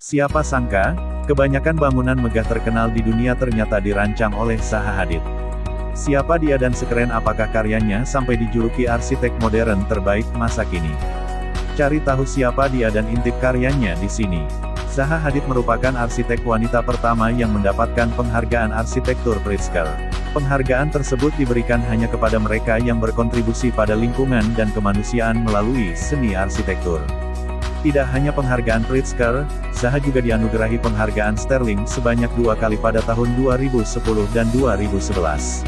Siapa sangka, kebanyakan bangunan megah terkenal di dunia ternyata dirancang oleh Zaha Hadid. Siapa dia dan sekeren apakah karyanya sampai dijuluki arsitek modern terbaik masa kini? Cari tahu siapa dia dan intip karyanya di sini. Zaha Hadid merupakan arsitek wanita pertama yang mendapatkan penghargaan arsitektur Pritzker. Penghargaan tersebut diberikan hanya kepada mereka yang berkontribusi pada lingkungan dan kemanusiaan melalui seni arsitektur. Tidak hanya penghargaan Pritzker, Zaha juga dianugerahi penghargaan Sterling sebanyak 2 kali pada tahun 2010 dan 2011.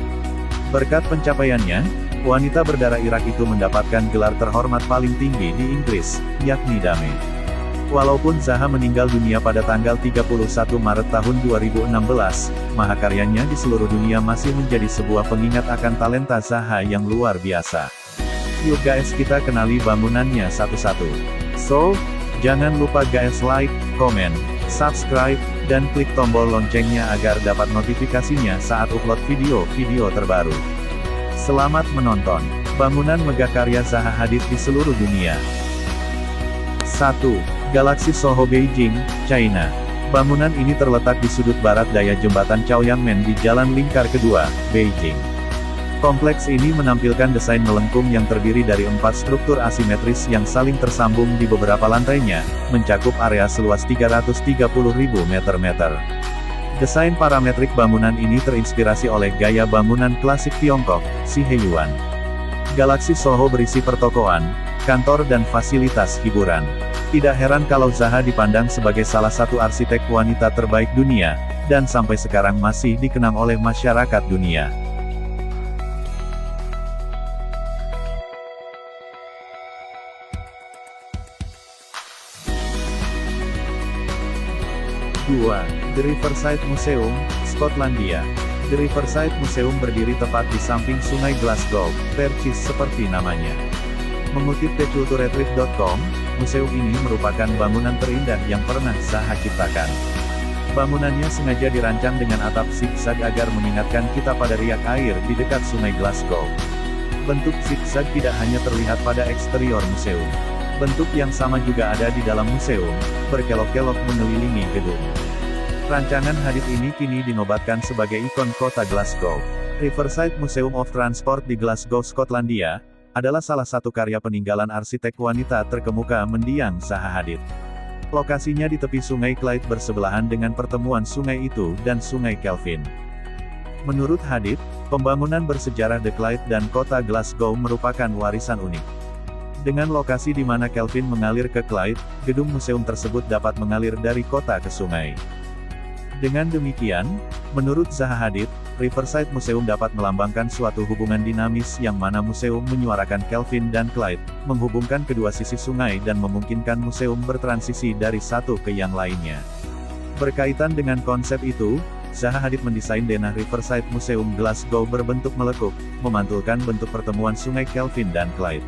Berkat pencapaiannya, wanita berdarah Irak itu mendapatkan gelar terhormat paling tinggi di Inggris, yakni Dame. Walaupun Zaha meninggal dunia pada tanggal 31 Maret tahun 2016, mahakaryanya di seluruh dunia masih menjadi sebuah pengingat akan talenta Zaha yang luar biasa. Yuk guys, kita kenali bangunannya satu-satu. So, jangan lupa guys like, komen, subscribe, dan klik tombol loncengnya agar dapat notifikasinya saat upload video-video terbaru. Selamat menonton. Bangunan megah karya Zaha Hadid di seluruh dunia. 1. Galaxy Soho Beijing, China. Bangunan ini terletak di sudut barat daya jembatan Chaoyangmen di Jalan Lingkar Kedua, Beijing. Kompleks ini menampilkan desain melengkung yang terdiri dari 4 struktur asimetris yang saling tersambung di beberapa lantainya, mencakup area seluas 330.000 meter. Desain parametrik bangunan ini terinspirasi oleh gaya bangunan klasik Tiongkok, Si Heiyuan. Galaxy Soho berisi pertokoan, kantor dan fasilitas hiburan. Tidak heran kalau Zaha dipandang sebagai salah satu arsitek wanita terbaik dunia, dan sampai sekarang masih dikenang oleh masyarakat dunia. The Riverside Museum, Skotlandia. The Riverside Museum berdiri tepat di samping sungai Glasgow, persis seperti namanya. Mengutip theculturetrip.com, museum ini merupakan bangunan terindah yang pernah Zaha ciptakan. Bangunannya sengaja dirancang dengan atap zigzag agar mengingatkan kita pada riak air di dekat sungai Glasgow. Bentuk zigzag tidak hanya terlihat pada eksterior museum. Bentuk yang sama juga ada di dalam museum, berkelok-kelok mengelilingi gedung. Rancangan Hadid ini kini dinobatkan sebagai ikon kota Glasgow. Riverside Museum of Transport di Glasgow, Skotlandia, adalah salah satu karya peninggalan arsitek wanita terkemuka mendiang Zaha Hadid. Lokasinya di tepi sungai Clyde bersebelahan dengan pertemuan sungai itu dan sungai Kelvin. Menurut Hadid, pembangunan bersejarah The Clyde dan kota Glasgow merupakan warisan unik. Dengan lokasi di mana Kelvin mengalir ke Clyde, gedung museum tersebut dapat mengalir dari kota ke sungai. Dengan demikian, menurut Zaha Hadid, Riverside Museum dapat melambangkan suatu hubungan dinamis yang mana museum menyuarakan Kelvin dan Clyde, menghubungkan kedua sisi sungai dan memungkinkan museum bertransisi dari satu ke yang lainnya. Berkaitan dengan konsep itu, Zaha Hadid mendesain denah Riverside Museum Glasgow berbentuk melekuk, memantulkan bentuk pertemuan sungai Kelvin dan Clyde.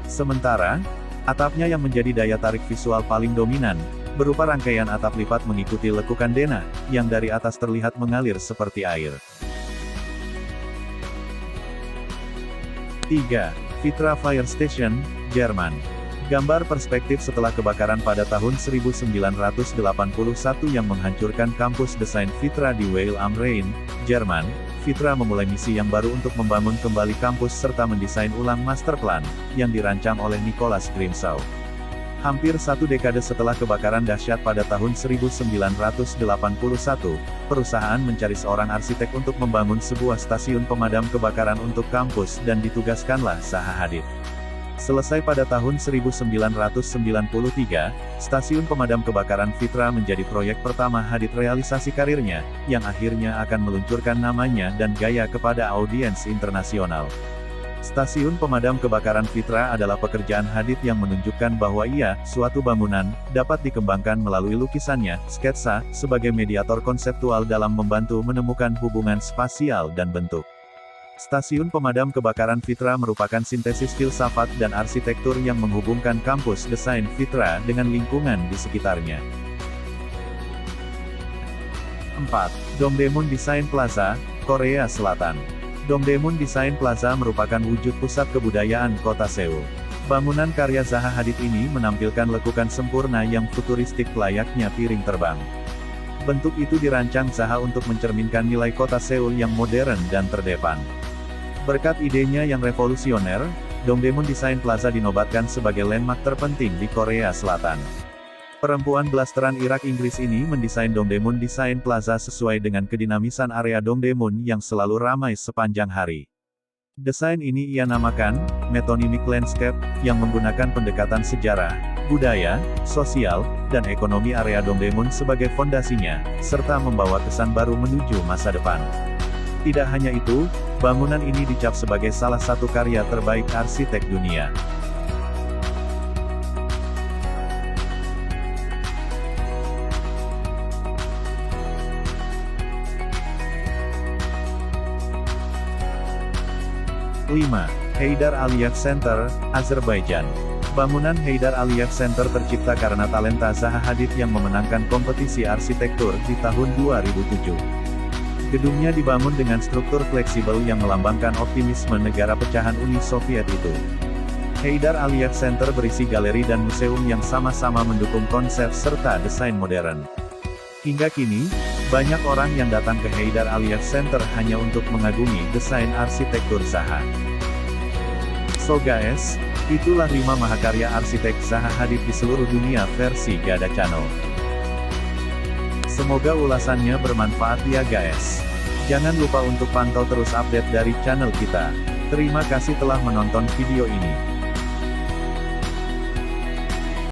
Sementara, atapnya yang menjadi daya tarik visual paling dominan, berupa rangkaian atap lipat mengikuti lekukan denah, yang dari atas terlihat mengalir seperti air. 3. Vitra Fire Station, Jerman. Gambar perspektif setelah kebakaran pada tahun 1981 yang menghancurkan kampus desain Vitra di Weil am Rhein, Jerman. Vitra memulai misi yang baru untuk membangun kembali kampus serta mendesain ulang master plan, yang dirancang oleh Nicholas Grimshaw. Hampir 1 dekade setelah kebakaran dahsyat pada tahun 1981, perusahaan mencari seorang arsitek untuk membangun sebuah stasiun pemadam kebakaran untuk kampus dan ditugaskanlah Zaha Hadid. Selesai pada tahun 1993, stasiun pemadam kebakaran Vitra menjadi proyek pertama Hadid realisasi karirnya, yang akhirnya akan meluncurkan namanya dan gaya kepada audiens internasional. Stasiun pemadam kebakaran Vitra adalah pekerjaan Hadid yang menunjukkan bahwa suatu bangunan, dapat dikembangkan melalui lukisannya, sketsa, sebagai mediator konseptual dalam membantu menemukan hubungan spasial dan bentuk. Stasiun pemadam kebakaran Vitra merupakan sintesis filsafat dan arsitektur yang menghubungkan kampus desain Vitra dengan lingkungan di sekitarnya. 4. Dongdaemun Design Plaza, Korea Selatan. Dongdaemun Design Plaza merupakan wujud pusat kebudayaan kota Seoul. Bangunan karya Zaha Hadid ini menampilkan lekukan sempurna yang futuristik layaknya piring terbang. Bentuk itu dirancang Zaha untuk mencerminkan nilai kota Seoul yang modern dan terdepan. Berkat idenya yang revolusioner, Dongdaemun Design Plaza dinobatkan sebagai landmark terpenting di Korea Selatan. Perempuan blasteran Irak Inggris ini mendesain Dongdaemun Design Plaza sesuai dengan kedinamisan area Dongdaemun yang selalu ramai sepanjang hari. Desain ini ia namakan metonymic landscape, yang menggunakan pendekatan sejarah, budaya, sosial, dan ekonomi area Dongdaemun sebagai fondasinya, serta membawa kesan baru menuju masa depan. Tidak hanya itu, bangunan ini dicap sebagai salah satu karya terbaik arsitek dunia. Lima. Heydar Aliyev Center, Azerbaijan. Bangunan Heydar Aliyev Center tercipta karena talenta Zaha Hadid yang memenangkan kompetisi arsitektur di tahun 2007. Gedungnya dibangun dengan struktur fleksibel yang melambangkan optimisme negara pecahan Uni Soviet itu. Heydar Aliyev Center berisi galeri dan museum yang sama-sama mendukung konsep serta desain modern. Hingga kini, banyak orang yang datang ke Heydar Aliyev Center hanya untuk mengagumi desain arsitektur Zaha. So guys, itulah 5 mahakarya arsitek Zaha Hadid di seluruh dunia versi Gada Channel. Semoga ulasannya bermanfaat ya guys. Jangan lupa untuk pantau terus update dari channel kita. Terima kasih telah menonton video ini.